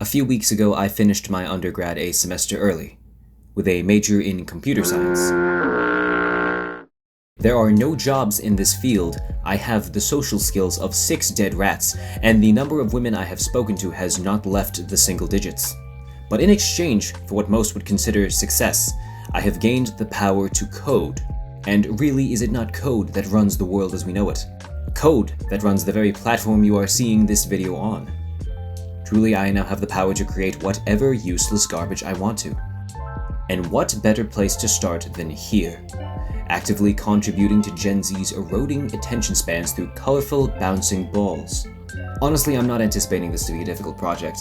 few weeks ago, I finished my undergrad a semester early, with a major in computer science. There are no jobs in this field. I have the social skills of 6 dead rats, and the number of women I have spoken to has not left the single digits. But in exchange for what most would consider success, I have gained the power to code. And really, is it not code that runs the world as we know it? Code that runs the very platform you are seeing this video on. Truly, I now have the power to create whatever useless garbage I want to. And what better place to start than here? Actively contributing to Gen Z's eroding attention spans through colorful, bouncing balls. Honestly, I'm not anticipating this to be a difficult project.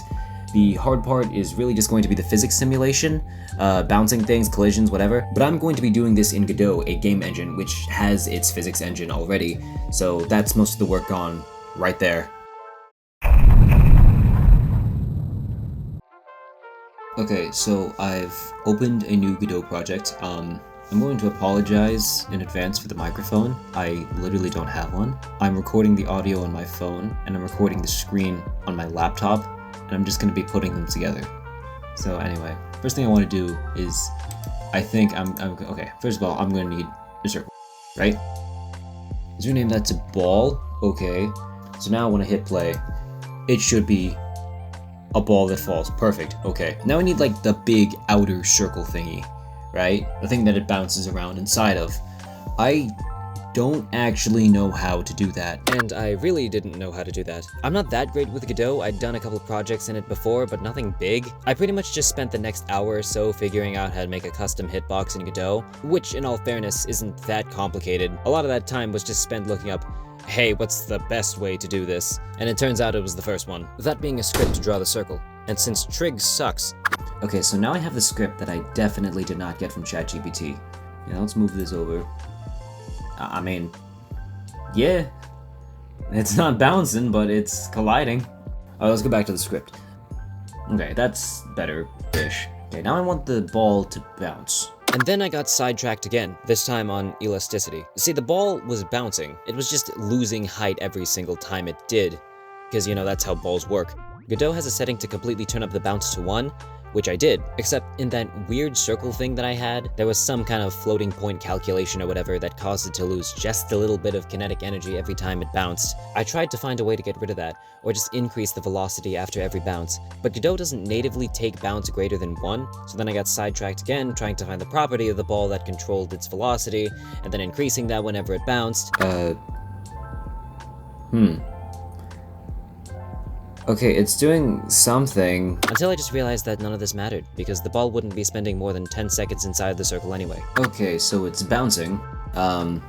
The hard part is really just going to be the physics simulation, bouncing things, collisions, whatever. But I'm going to be doing this in Godot, a game engine which has its physics engine already, so that's most of the work gone right there. Okay, so I've opened a new Godot project. I'm going to apologize in advance for the microphone. I literally don't have one. I'm recording the audio on my phone, and I'm recording the screen on my laptop, and I'm just going to be putting them together. So anyway, first thing I want to do is, okay, first of all, I'm going to need a circle, right? Let's rename that to ball. Okay, so now when I hit play, it should be a ball that falls. Perfect. Okay, now I need like the big outer circle thingy, right? The thing that it bounces around inside of. I don't actually know how to do that. And I really didn't know how to do that. I'm not that great with Godot. I'd done a couple projects in it before, but nothing big. I pretty much just spent the next hour or so figuring out how to make a custom hitbox in Godot, which in all fairness isn't that complicated. A lot of that time was just spent looking up, hey, what's the best way to do this? And it turns out it was the first one. That being a script to draw the circle. And since trig sucks. Okay, so now I have the script that I definitely did not get from ChatGPT. Yeah, let's move this over. I mean, yeah, it's not bouncing, but it's colliding. Oh, let's go back to the script. Okay, that's better-ish. Okay, now I want the ball to bounce. And then I got sidetracked again, this time on elasticity. See, the ball was bouncing. It was just losing height every single time it did, because, you know, that's how balls work. Godot has a setting to completely turn up the bounce to 1, which I did, except in that weird circle thing that I had, there was some kind of floating point calculation or whatever that caused it to lose just a little bit of kinetic energy every time it bounced. I tried to find a way to get rid of that, or just increase the velocity after every bounce, but Godot doesn't natively take bounce greater than 1, so then I got sidetracked again trying to find the property of the ball that controlled its velocity, and then increasing that whenever it bounced. Okay, it's doing something. Until I just realized that none of this mattered, because the ball wouldn't be spending more than 10 seconds inside the circle anyway. Okay, so it's bouncing. Now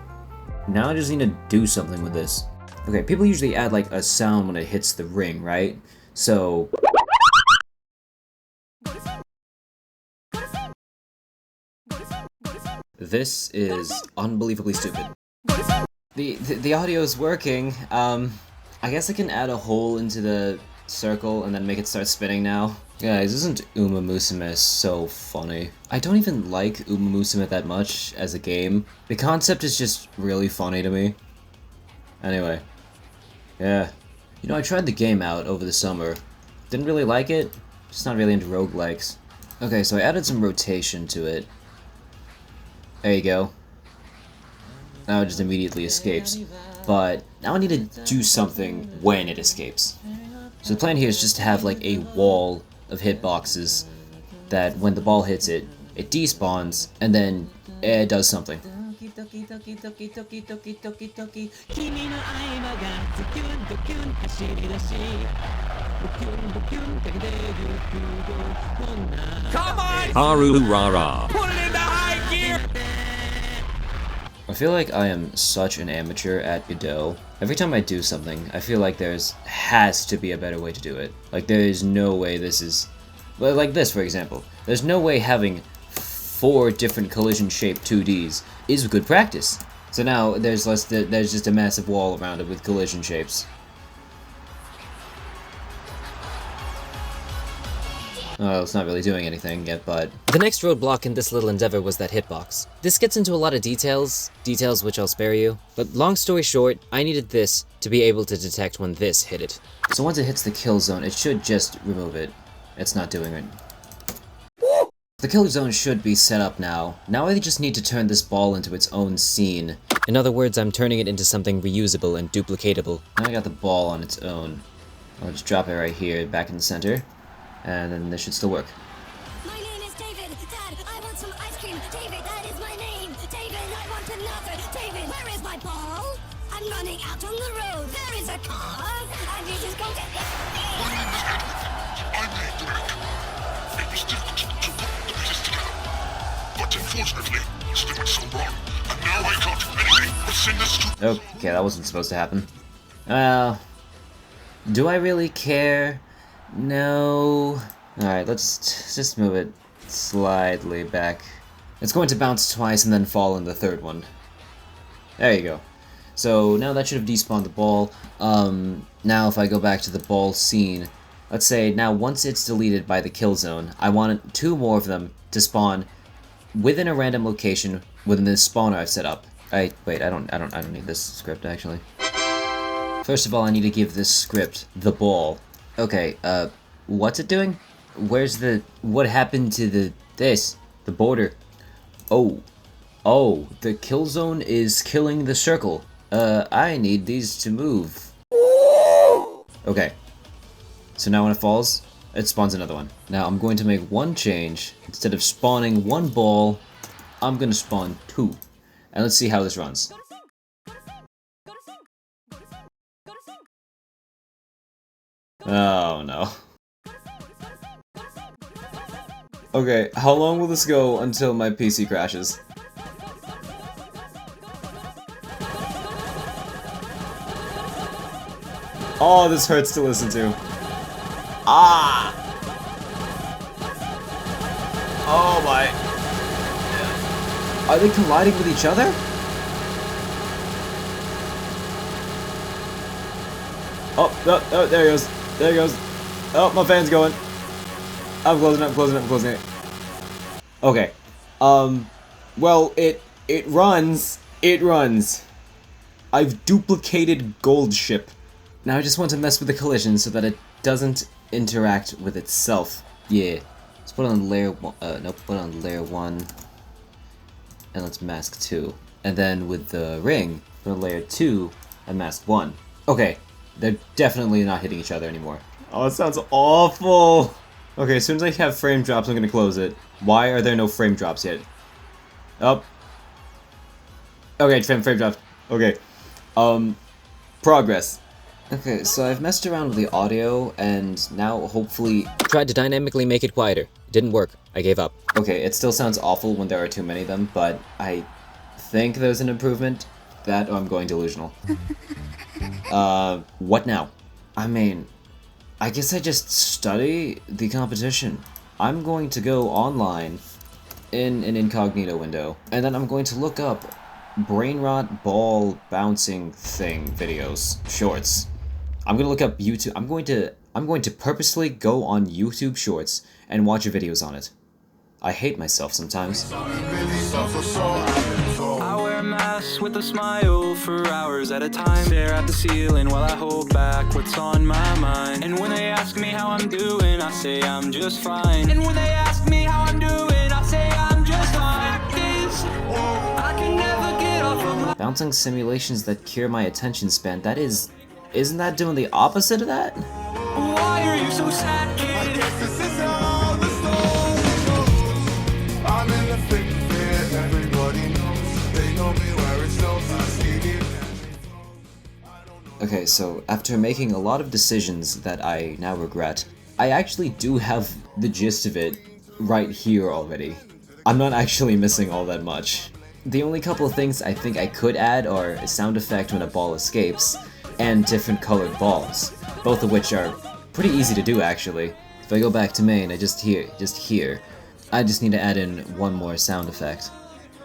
I just need to do something with this. Okay, people usually add like a sound when it hits the ring, right? So... This is unbelievably stupid. The audio is working. I guess I can add a hole into the circle and then make it start spinning now. Guys, isn't Uma Musume so funny? I don't even like Uma Musume that much as a game. The concept is just really funny to me. Anyway. Yeah. You know, I tried the game out over the summer. Didn't really like it. Just not really into roguelikes. Okay, so I added some rotation to it. There you go. Now it just immediately escapes. But now I need to do something when it escapes. So the plan here is just to have like a wall of hitboxes that when the ball hits it, it despawns, and then it does something. Come on! Haru rara. Put it into high gear! I feel like I am such an amateur at Godot. Every time I do something, I feel like has to be a better way to do it. Like, there is no way this is... Like this, for example. There's no way having 4 different collision-shaped 2Ds is good practice. So now, there's just a massive wall around it with collision shapes. Oh, it's not really doing anything yet, but... The next roadblock in this little endeavor was that hitbox. This gets into a lot of details which I'll spare you, but long story short, I needed this to be able to detect when this hit it. So once it hits the kill zone, it should just remove it. It's not doing it. The killer zone should be set up now. Now I just need to turn this ball into its own scene. In other words, I'm turning it into something reusable and duplicatable. Now I got the ball on its own. I'll just drop it right here, back in the center, and then this should still work. My name is David. Dad, I want some ice cream. David, that is my name. David, I want another. David, where is my ball? I'm running out on the road. There is a car. And it is going to hit me. I made the road. It was difficult to put the pieces together. But unfortunately, still it's so wrong. And now I can't do anything but sing this to... Okay, that wasn't supposed to happen. Well, do I really care? No. Alright, let's just move it slightly back. It's going to bounce twice and then fall in the third one. There you go. So now that should have despawned the ball. Now if I go back to the ball scene, let's say now once it's deleted by the kill zone, I want 2 more of them to spawn within a random location within this spawner I've set up. Wait, I don't need this script actually. First of all, I need to give this script the ball. Okay, what's it doing? Where's the... what happened to the border? Oh, the kill zone is killing the circle. I need these to move. Okay. So now when it falls, it spawns another one. Now I'm going to make one change. Instead of spawning 1 ball, I'm gonna spawn 2. And let's see how this runs. Oh no. Okay, how long will this go until my PC crashes? Oh, this hurts to listen to. Ah! Oh my... Are they colliding with each other? Oh, there he goes. There he goes. Oh, my fan's going. I'm closing it. Okay. Well, it runs. It runs. I've duplicated Gold Ship. Now I just want to mess with the collision so that it doesn't interact with itself. Yeah. Let's put on layer 1. Nope, put on layer 1. And let's mask 2. And then with the ring, put on layer 2 and mask 1. Okay. They're definitely not hitting each other anymore. Oh, it sounds awful! Okay, as soon as I have frame drops, I'm gonna close it. Why are there no frame drops yet? Oh. Okay, frame drops. Okay. Progress. Okay, so I've messed around with the audio, and now hopefully... tried to dynamically make it quieter. It didn't work. I gave up. Okay, it still sounds awful when there are too many of them, but I think there's an improvement. That, or I'm going delusional. What now? I mean, I guess I just study the competition. I'm going to go online in an incognito window, and then I'm going to look up brainrot ball bouncing thing videos, shorts. I'm gonna look up YouTube. I'm going to purposely go on YouTube Shorts and watch videos on it. I hate myself sometimes. I wear masks with a smile for hours at a time. Stare at the ceiling while I hold back what's on my mind. And when they ask me how I'm doing, I say I'm just fine. And when they ask me how I'm doing, I say I'm just fine. I can never get off of my... Bouncing simulations that cure my attention span. That is... isn't that doing the opposite of that? Why are you so sad, kid? I guess this is how the story goes. I'm in the thick of it, everybody knows. They know me where it snows, I see it. Okay, so after making a lot of decisions that I now regret, I actually do have the gist of it right here already. I'm not actually missing all that much. The only couple of things I think I could add are a sound effect when a ball escapes, and different colored balls, both of which are pretty easy to do actually. If I go back to main, I just here, I just need to add in one more sound effect.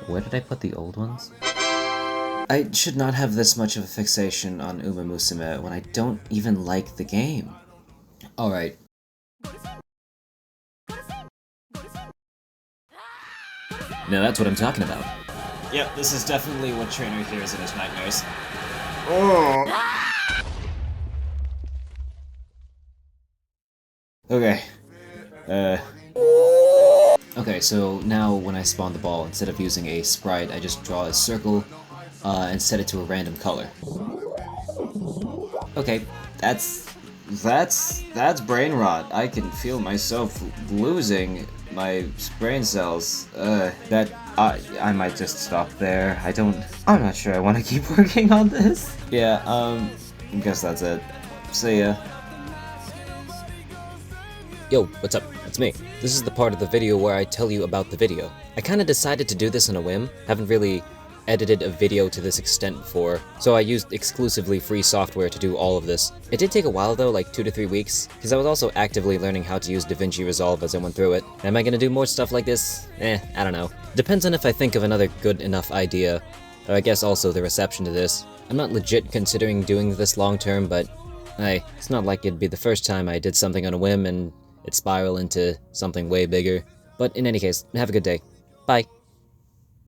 Where did I put the old ones? I should not have this much of a fixation on Uma Musume when I don't even like the game. Alright. Now that's what I'm talking about. Yep, this is definitely what Trainer hears in his nightmares. Okay. Okay, so now when I spawn the ball, instead of using a sprite, I just draw a circle and set it to a random color. Okay, that's brain rot. I can feel myself losing my brain cells. I might just stop there. I'm not sure I want to keep working on this. Yeah, I guess that's it. See ya. Yo, what's up? It's me. This is the part of the video where I tell you about the video. I kinda decided to do this on a whim. Haven't really edited a video to this extent before, so I used exclusively free software to do all of this. It did take a while though, like 2 to 3 weeks, because I was also actively learning how to use DaVinci Resolve as I went through it. Am I gonna do more stuff like this? I don't know. Depends on if I think of another good enough idea, or I guess also the reception to this. I'm not legit considering doing this long term, but hey, it's not like it'd be the first time I did something on a whim and it spiraled into something way bigger. But in any case, have a good day. Bye.